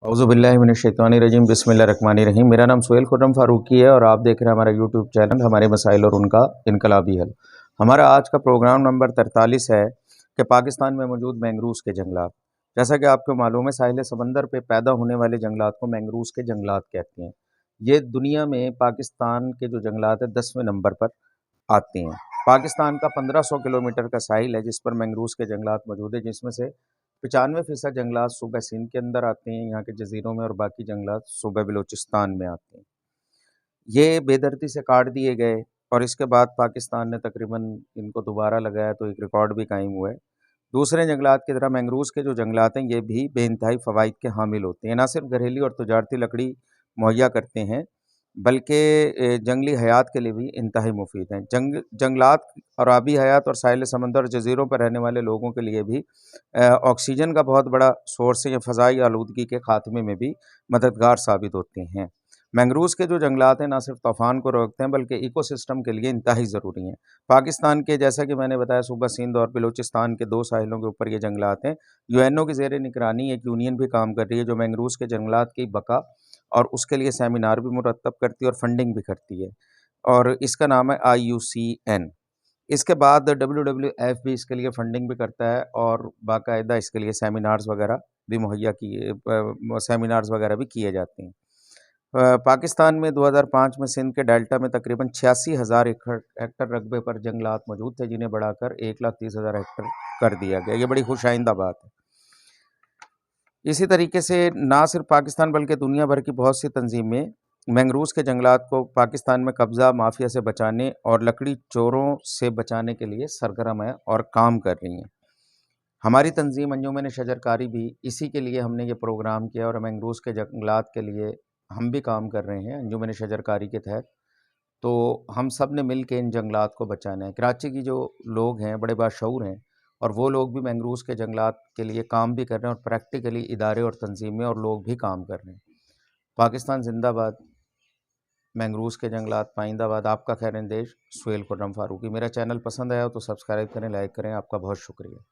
औज़ुबिल्लाहिमिनश्शैतानिर्रजीम बिस्मिल्लाहिर्रहमानिर्रहीम। मेरा नाम सुहेल खुर्रम फारूकी है और आप देख रहे हैं हमारा यूट्यूब चैनल हमारे मसाइल और उनका इनकलाबी हल। हमारा आज का प्रोग्राम नंबर 43 है कि पाकिस्तान में मौजूद मैंग्रोव्स के जंगलात। जैसा कि आपको मालूम है, साहिल समंदर पे पैदा होने वाले जंगलात को मैंग्रोव्स के जंगलात कहते हैं। ये दुनिया में पाकिस्तान के जो जंगलात है 10वें नंबर पर आते हैं। पाकिस्तान का 1500 किलोमीटर का साहिल है जिस पर मैंग्रोव्स के जंगलात मौजूद है, जिसमें से 95% जंगलात सूबा सिंध के अंदर आते हैं, यहाँ के जजीरों में, और बाकी जंगलात सूबा बलोचिस्तान में आते हैं। ये बेदर्दी से काट दिए गए और इसके बाद पाकिस्तान ने तकरीबन इनको दोबारा लगाया तो एक रिकॉर्ड भी कायम हुआ है। दूसरे जंगलात की तरह मैंग्रोव्स के जो जंगलात हैं ये भी बेइंतहाई फ़वाइद के हामिल होते हैं। ना सिर्फ घरेलू और तजारती लकड़ी मुहैया करते हैं बल्कि जंगली हयात के लिए भी इंतहाई मुफीद हैं। जंगलात और आबी हयात और साहिल समंदर और जजीरों पर रहने वाले लोगों के लिए भी ऑक्सीजन का बहुत बड़ा सोर्स है। ये फ़ज़ाई आलूदगी के ख़ात्मे में भी मददगार साबित होते हैं। मैंग्रोव्स के जो जंगलात हैं ना सिर्फ तूफ़ान को रोकते हैं बल्कि इकोसिस्टम के लिए इंतहाई ज़रूरी हैं। पाकिस्तान के, जैसा कि मैंने बताया, सूबा सिंध और बलूचिस्तान के 2 साहिलों के ऊपर ये जंगलात हैं। यूएनओ की ज़ेर निगरानी एक यूनियन भी काम कर रही है जो मैंग्रोव्स के जंगलात की बका और उसके लिए सेमिनार भी मुरतब करती है और फंडिंग भी करती है, और इसका नाम है IUCN। इसके बाद WWF भी इसके लिए फंडिंग भी करता है और बाकायदा इसके लिए सेमिनार्स वगैरह भी सेमिनार्स वगैरह भी किए जाते हैं। पाकिस्तान में 2005 में सिंध के डेल्टा में तकरीबन 86,000 हेक्टर रकबे पर जंगलात मौजूद थे, जिन्हें बढ़ाकर 1,30,000 हेक्टर कर दिया गया। ये बड़ी खुशाइंदा बात है। इसी तरीके से ना सिर्फ पाकिस्तान बल्कि दुनिया भर की बहुत सी तंजीमें मैंग्रोव्स के जंगलात को पाकिस्तान में कब्ज़ा माफिया से बचाने और लकड़ी चोरों से बचाने के लिए सरगर्म है और काम कर रही हैं। हमारी तंजीम अंजुमन शजरकारी भी इसी के लिए हमने ये प्रोग्राम किया और मैंग्रोव्स के जंगलात के लिए हम भी काम कर रहे हैं अंजुमन शजरकारी के तहत। तो हम सब ने मिल के इन जंगलात को बचाना है। कराची की जो लोग हैं बड़े बाशऊर हैं और वो लोग भी मैंग्रोव्स के जंगलात के लिए काम भी कर रहे हैं और प्रैक्टिकली इदारे और तंजीमें और लोग भी काम कर रहे हैं। पाकिस्तान जिंदाबाद, मैंग्रोव्स के जंगलात पाइंदाबाद। आपका खैर देश सुहेल खुर्रम फारूकी। मेरा चैनल पसंद आया हो तो सब्सक्राइब करें, लाइक करें। आपका बहुत शुक्रिया।